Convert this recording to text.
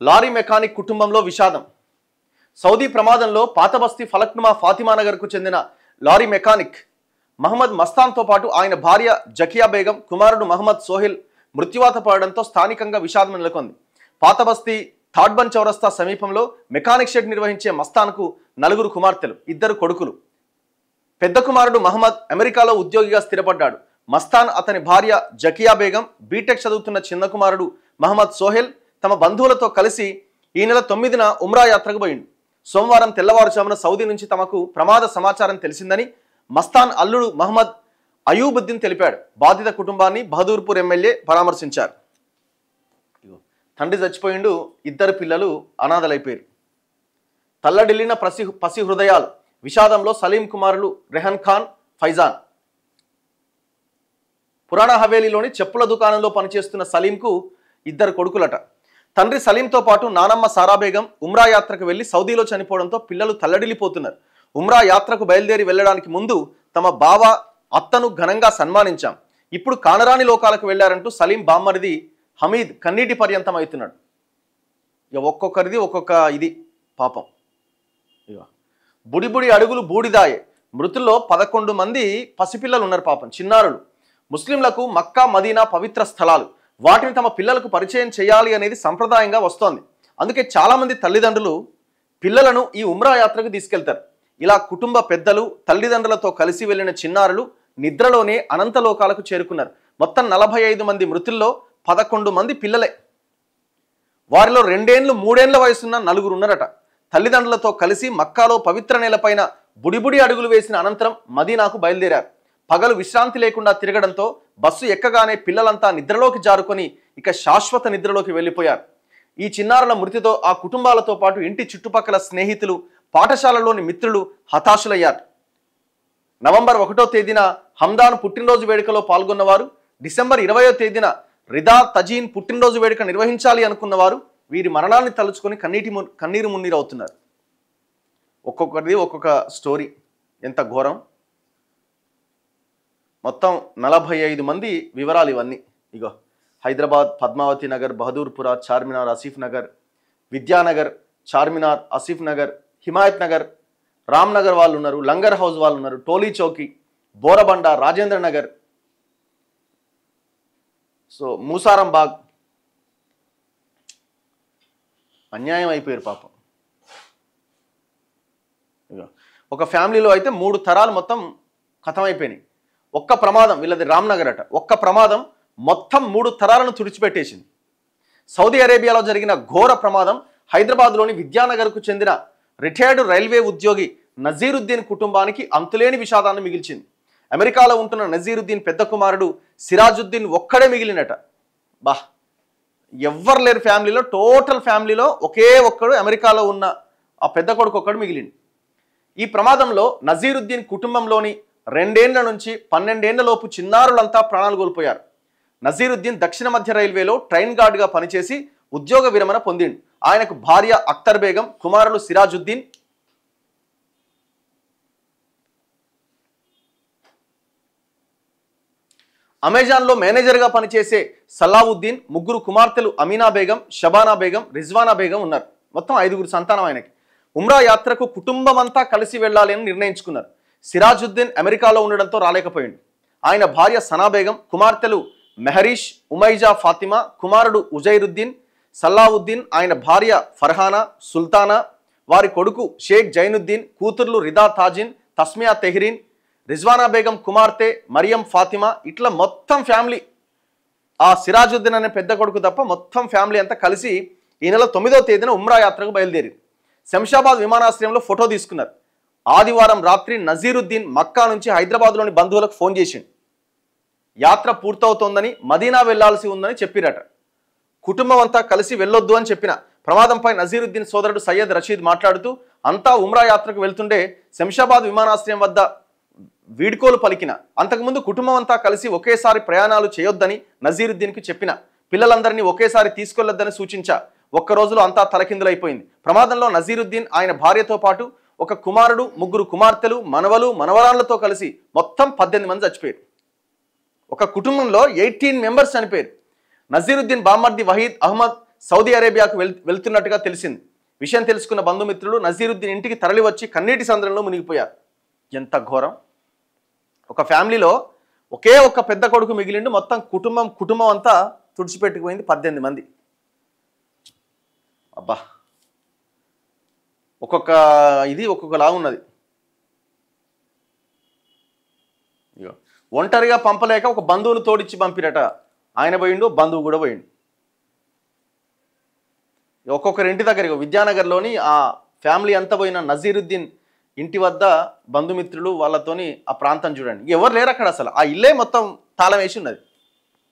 Lorry mechanic కుటుంబంలో విషాదం. Saudi ప్రమాదంలో పాతబస్తీ ఫలక్నుమా ఫాతిమా నగర్కు చెందిన లారీ మెకానిక్ మహమ్మద్ మస్తాన్తో పాటు ఆయన భార్య జకియా బేగం, కుమారుడు మహమ్మద్ సోహెల్ మృత్యువాత పడడంతో స్థానికంగా విషాదం నెలకొంది. పాతబస్తీ థాడ్బన్ చౌరస్తా సమీపంలో మెకానిక్ షెడ్ నిర్వహించే మస్తాన్కు 4 కుమార్తెలు, 2 కొడుకులు. పెద్ద కుమారుడు మహమ్మద్ అమెరికాలో ఉద్యోగిగా స్థిరపడ్డాడు. మస్తాన్, అతని భార్య జకియా బేగం, బీటెక్ చదువుతున్న చిన్న కుమారుడు మహమ్మద్ సోహెల్ తమ బంధువులతో కలిసి ఈ నెల 9న ఉమ్రా యాత్రకు పోయిండు. సోమవారం తెల్లవారుజామున సౌదీ నుంచి తమకు ప్రమాద సమాచారం తెలిసిందని మస్తాన్ అల్లుడు మహమ్మద్ అయూబుద్దీన్ తెలిపాడు. బాధిత కుటుంబాన్ని బహదూర్పూర్ ఎమ్మెల్యే పరామర్శించారు. తండ్రి చచ్చిపోయిండు, 2 పిల్లలు అనాథలైపోయారు. తల్లడిల్లిన పసి హృదయాలు. విషాదంలో సలీం కుమారులు రెహన్ ఖాన్, ఫైజాన్. పురాణ హవేలీలోని చెప్పుల దుకాణంలో పనిచేస్తున్న సలీంకు 2 కొడుకులట. తండ్రి సలీంతో పాటు నానమ్మ సారా బేగం ఉమ్రా యాత్రకు వెళ్లి సౌదీలో చనిపోవడంతో పిల్లలు తల్లడిల్లిపోతున్నారు. ఉమ్రా యాత్రకు బయలుదేరి వెళ్లడానికి ముందు తమ బావ, అత్తను ఘనంగా సన్మానించాం. ఇప్పుడు కానరాని లోకాలకు వెళ్లారంటూ సలీం బామ్మరిది హమీద్ కన్నీటి పర్యంతం అవుతున్నాడు. ఇక ఒక్కొక్కరిది ఒక్కొక్క ఇది పాపం. ఇక బుడిబుడి అడుగులు బూడిదాయే. మృతుల్లో 11 మంది పసిపిల్లలు ఉన్నారు పాపం, చిన్నారులు. ముస్లింలకు మక్కా, మదీనా పవిత్ర స్థలాలు. వాటిని తమ పిల్లలకు పరిచయం చేయాలి అనేది సంప్రదాయంగా వస్తోంది. అందుకే చాలామంది తల్లిదండ్రులు పిల్లలను ఈ ఉమ్రా యాత్రకు తీసుకెళ్తారు. ఇలా కుటుంబ పెద్దలు, తల్లిదండ్రులతో కలిసి వెళ్లిన చిన్నారులు నిద్రలోనే అనంతలోకాలకు చేరుకున్నారు. మొత్తం 45 మంది మృతుల్లో 11 మంది పిల్లలే. వారిలో 2 ఏళ్లు 3 ఏళ్ల వయసున్న 4 ఉన్నారట. తల్లిదండ్రులతో కలిసి మక్కాలో పవిత్ర నేలపైన బుడిబుడి అడుగులు వేసిన అనంతరం మదీనాకు బయలుదేరారు. పగలు విశ్రాంతి లేకుండా తిరగడంతో బస్సు ఎక్కగానే పిల్లలంతా నిద్రలోకి జారుకొని ఇక శాశ్వత నిద్రలోకి వెళ్ళిపోయారు. ఈ చిన్నారుల మృతితో ఆ కుటుంబాలతో పాటు ఇంటి చుట్టుపక్కల స్నేహితులు, పాఠశాలలోని మిత్రులు హతాశులయ్యారు. నవంబర్ 1వ తేదీన హమ్దాన్ పుట్టినరోజు వేడుకలో పాల్గొన్నవారు, డిసెంబర్ 20వ తేదీన రిదా తజీన్ పుట్టినరోజు వేడుక నిర్వహించాలి అనుకున్నవారు వీరి మరణాన్ని తలుచుకొని కన్నీరు మున్నీరు అవుతున్నారు. ఒక్కొక్కరిది ఒక్కొక్క స్టోరీ. ఎంత ఘోరం. మొత్తం 45 మంది వివరాలు ఇవన్నీ. ఇగో హైదరాబాద్, పద్మావతి నగర్, బహదూర్పుర, చార్మినార్, ఆసిఫ్ నగర్, విద్యానగర్, చార్మినార్, ఆసిఫ్ నగర్, హిమాయత్ నగర్, రామ్ నగర్ వాళ్ళు ఉన్నారు, లంగర్ హౌస్ వాళ్ళు ఉన్నారు, టోలీ చౌకీ, బోరబండ, రాజేంద్ర నగర్, సో మూసారం బాగ్. అన్యాయం అయిపోయారు పాపం. ఒక ఫ్యామిలీలో అయితే 3 తరాలు మొత్తం ఖతమైపోయినాయి. ఒక్క ప్రమాదం, వీళ్ళది రామ్నగర్ అట, ఒక్క ప్రమాదం మొత్తం 3 తరాలను తుడిచిపెట్టేసింది. సౌదీ అరేబియాలో జరిగిన ఘోర ప్రమాదం హైదరాబాద్లోని విద్యానగర్కు చెందిన రిటైర్డ్ రైల్వే ఉద్యోగి నజీరుద్దీన్ కుటుంబానికి అంతులేని విషాదాన్ని మిగిల్చింది. అమెరికాలో ఉంటున్న నజీరుద్దీన్ పెద్ద కుమారుడు సిరాజుద్దీన్ ఒక్కడే మిగిలినట. ఎవ్వరు లేరు ఫ్యామిలీలో, టోటల్ ఫ్యామిలీలో ఒకే ఒక్కడు అమెరికాలో ఉన్న ఆ పెద్ద కొడుకు ఒక్కడు మిగిలింది. ఈ ప్రమాదంలో నజీరుద్దీన్ కుటుంబంలోని 2 ఏళ్ల నుంచి 12 ఏళ్ల లోపు చిన్నారులంతా ప్రాణాలు కోల్పోయారు. నజీరుద్దీన్ దక్షిణ మధ్య రైల్వేలో ట్రైన్ గార్డ్గా పనిచేసి ఉద్యోగ విరమణ పొందిండు. ఆయనకు భార్య అఖ్తర్ బేగం, కుమారుడు సిరాజుద్దీన్, అమెజాన్లో మేనేజర్గా పనిచేసే సలావుద్దీన్, 3 కుమార్తెలు అమీనా బేగం, షబానా బేగం, రిజ్వానా బేగం ఉన్నారు. మొత్తం 5 సంతానం ఆయనకి. ఉమ్రా యాత్రకు కుటుంబం అంతా కలిసి వెళ్ళాలి అని నిర్ణయించుకున్నారు. సిరాజుద్దీన్ అమెరికాలో ఉండడంతో రాలేకపోయింది. ఆయన భార్య సనా బేగం, కుమార్తెలు మెహరీష్, ఉమైజా, ఫాతిమా, కుమారుడు ఉజైరుద్దీన్, సల్లావుద్దీన్, ఆయన భార్య ఫర్హానా, సుల్తానా, వారి కొడుకు షేక్ జైనుద్దీన్, కూతుర్లు రిదా తాజిన్, తస్మియా తెహ్రీన్, రిజ్వానా బేగం కుమార్తె మరియం ఫాతిమా, ఇట్లా మొత్తం ఫ్యామిలీ, ఆ సిరాజుద్దీన్ అనే పెద్ద కొడుకు తప్ప మొత్తం ఫ్యామిలీ అంతా కలిసి ఈ నెల 9వ తేదీన ఉమ్రా యాత్రకు బయలుదేరి శంషాబాద్ విమానాశ్రయంలో ఫోటో తీసుకున్నారు. ఆదివారం రాత్రి నజీరుద్దీన్ మక్కా నుంచి హైదరాబాద్లోని బంధువులకు ఫోన్ చేసిండు. యాత్ర పూర్తవుతోందని, మదీనా వెళ్లాల్సి ఉందని చెప్పిరట. కుటుంబం అంతా కలిసి వెళ్ళొద్దు అని చెప్పిన. ప్రమాదంపై నజీరుద్దీన్ సోదరుడు సయ్యద్ రషీద్ మాట్లాడుతూ, అంతా ఉమ్రా యాత్రకు వెళ్తుండే శంషాబాద్ విమానాశ్రయం వద్ద వీడ్కోలు పలికిన. అంతకుముందు కుటుంబం అంతా కలిసి ఒకేసారి ప్రయాణాలు చేయొద్దని నజీరుద్దీన్కి చెప్పిన. పిల్లలందరినీ ఒకేసారి తీసుకెళ్లొద్దని సూచించా. ఒక్క రోజులో అంతా తలకిందులైపోయింది. ప్రమాదంలో నజీరుద్దీన్, ఆయన భార్యతో పాటు ఒక కుమారుడు, 3 కుమార్తెలు, మనవలు, మనవరాళ్లతో కలిసి మొత్తం 18 మంది చచ్చిపోయారు. ఒక కుటుంబంలో 18 మెంబర్స్ చనిపోయారు. నజీరుద్దీన్ బామ్మర్ది వహీద్ అహ్మద్ సౌదీ అరేబియాకు వెళ్తున్నట్టుగా తెలిసింది. విషయం తెలుసుకున్న బంధుమిత్రులు నజీరుద్దీన్ ఇంటికి తరలి వచ్చి కన్నీటి సంద్రంలో మునిగిపోయారు. ఎంత ఘోరం! ఒక ఫ్యామిలీలో ఒకే ఒక్క పెద్ద కొడుకు మిగిలిండు, మొత్తం కుటుంబం అంతా తుడిచిపెట్టుకుపోయింది. 18 మంది. అబ్బా, ఒక్కొక్కలా ఉన్నది. ఒంటరిగా పంపలేక ఒక బంధువును తోడిచ్చి పంపిరట. ఆయన పోయిండు, బంధువు కూడా పోయిండు. ఒక్కొక్కరి ఇంటి దగ్గర విద్యానగర్లోని ఆ ఫ్యామిలీ అంతా పోయిన నజీరుద్దీన్ ఇంటి వద్ద బంధుమిత్రులు వాళ్ళతోని ఆ ప్రాంతం చూడండి, ఎవరు లేరు అక్కడ. అసలు ఆ ఇల్లే మొత్తం తాళం వేసి ఉన్నది.